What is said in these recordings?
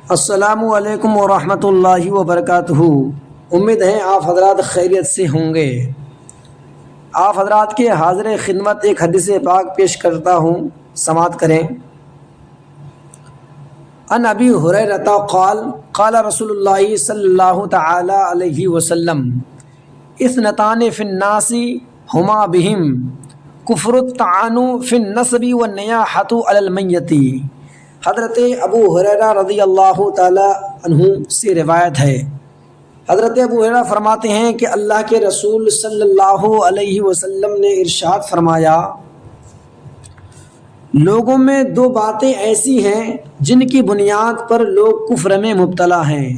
السلام علیکم ورحمۃ اللہ وبرکاتہ۔ امید ہے آپ حضرات خیریت سے ہوں گے۔ آپ حضرات کے حاضر خدمت ایک حدیث پاک پیش کرتا ہوں، سماعت کریں۔ ان ابی ہریرہ قال قال رسول اللہ صلی اللہ تعالی علیہ وسلم اثنتان فی الناس ہما بہم کفر الطعن فی النسب والنیاحۃ علی المیت۔ حضرت ابو ہریرہ رضی اللہ تعالی عنہ سے روایت ہے، حضرت ابو ہریرہ فرماتے ہیں کہ اللہ کے رسول صلی اللہ علیہ وسلم نے ارشاد فرمایا، لوگوں میں دو باتیں ایسی ہیں جن کی بنیاد پر لوگ کفر میں مبتلا ہیں،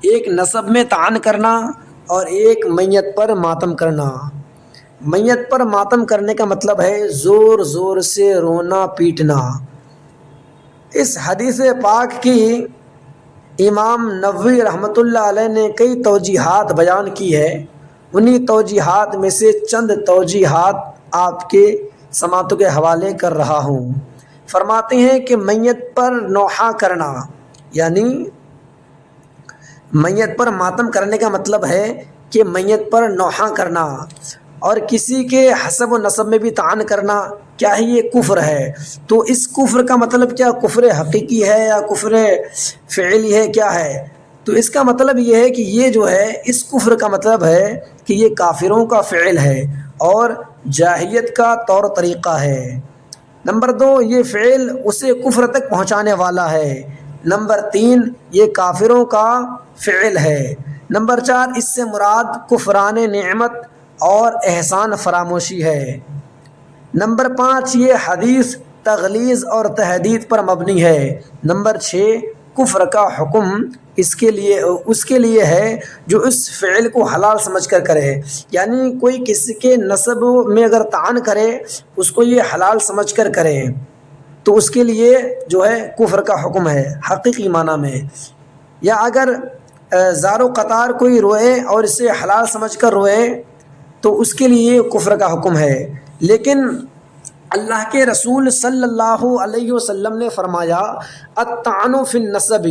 ایک نسب میں طعن کرنا اور ایک میت پر ماتم کرنا۔ میت پر ماتم کرنے کا مطلب ہے زور زور سے رونا پیٹنا۔ اس حدیث پاک کی امام نووی رحمۃ اللہ علیہ نے کئی توجیحات بیان کی ہے، انہی توجیحات میں سے چند توجیحات آپ کے سماعتوں کے حوالے کر رہا ہوں۔ فرماتے ہیں کہ میت پر نوحہ کرنا، یعنی میت پر ماتم کرنے کا مطلب ہے کہ میت پر نوحہ کرنا، اور کسی کے حسب و نسب میں بھی طعن کرنا، کیا ہے یہ کفر ہے۔ تو اس کفر کا مطلب کیا کفر حقیقی ہے یا کفر فعلی ہے، کیا ہے؟ تو اس کا مطلب یہ ہے کہ یہ جو ہے اس کفر کا مطلب ہے کہ یہ کافروں کا فعل ہے اور جاہلیت کا طور طریقہ ہے۔ نمبر 2، یہ فعل اسے کفر تک پہنچانے والا ہے۔ نمبر 3، یہ کافروں کا فعل ہے۔ نمبر 4، اس سے مراد کفران نعمت اور احسان فراموشی ہے۔ نمبر 5، یہ حدیث تغلیظ اور تحدید پر مبنی ہے۔ نمبر 6، کفر کا حکم اس کے لیے ہے جو اس فعل کو حلال سمجھ کر کرے، یعنی کوئی کسی کے نسب میں اگر طعن کرے اس کو یہ حلال سمجھ کر کرے تو اس کے لیے جو ہے کفر کا حکم ہے حقیقی معنی میں۔ یا اگر زار و قطار کوئی روئے اور اسے حلال سمجھ کر روئے تو اس کے لیے کفر کا حکم ہے۔ لیکن اللہ کے رسول صلی اللہ علیہ وسلم نے فرمایا، الطعن فی النسب،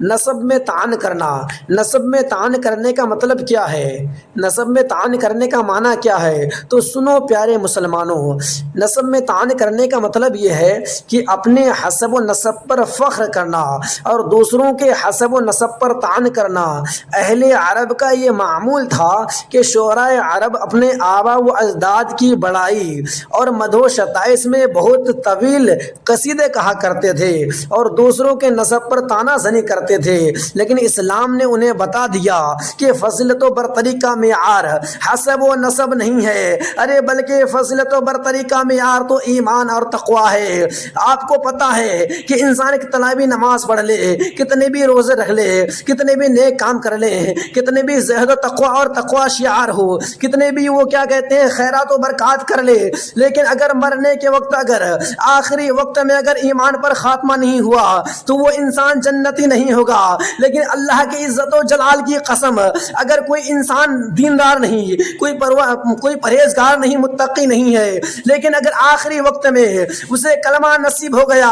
نسب میں طعن کرنا۔ نسب میں طعن کرنے کا مطلب کیا ہے؟ نسب میں طعن کرنے کا معنی کیا ہے؟ تو سنو پیارے مسلمانوں، نسب میں طعن کرنے کا مطلب یہ ہے کہ اپنے حسب و نسب پر فخر کرنا اور دوسروں کے حسب و نسب پر طعن کرنا۔ اہل عرب کا یہ معمول تھا کہ شعراء عرب اپنے آبا و اجداد کی بڑائی اور مدح و ستائش میں بہت طویل قصیدے کہا کرتے تھے اور دوسروں کے نسب پر طعنہ زنی کرتے تھے، لیکن اسلام نے انہیں بتا دیا کہ فضیلت و برتری کا معیار حسب و نسب نہیں ہے، ارے بلکہ فضیلت و برتری کا معیار تو ایمان اور تقوی ہے۔ آپ کو پتا ہے کہ انسان کتنا بھی نماز پڑھ لے، کتنے بھی روزے رکھ لے، کتنے بھی نیک کام کر لے، کتنے بھی زہد و تقوی اور تقوی شعار ہو، کتنے بھی وہ کیا کہتے ہیں خیرات و برکات کر لے، لیکن اگر مرنے کے وقت اگر آخری وقت میں اگر ایمان پر خاتمہ نہیں ہوا تو وہ انسان جنتی نہیں ہوگا۔ لیکن اللہ کی عزت و جلال کی قسم، اگر کوئی انسان دیندار نہیں، کوئی پرہیزگار نہیں، متقی نہیں ہے، لیکن اگر آخری وقت میں اسے کلمہ نصیب ہو گیا،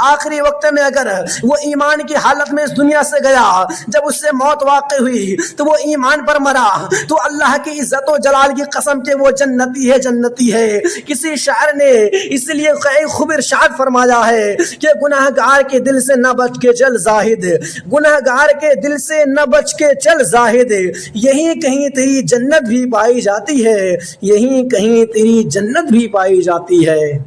آخری وقت میں اگر وہ ایمان کی حالت میں اس دنیا سے گیا، جب اس سے موت واقع ہوئی تو وہ ایمان پر مرا، تو اللہ کی عزت و جلال کی قسم کہ وہ جنتی ہے، جنتی ہے۔ کسی شاعر نے اس لیے خوب ارشاد فرمایا ہے کہ گناہگار کے دل سے نہ بچ کے چل زاہد، گناہگار کے دل سے نہ بچ کے چل زاہد، یہیں کہیں تیری جنت بھی پائی جاتی ہے، یہیں کہیں تیری جنت بھی پائی جاتی ہے۔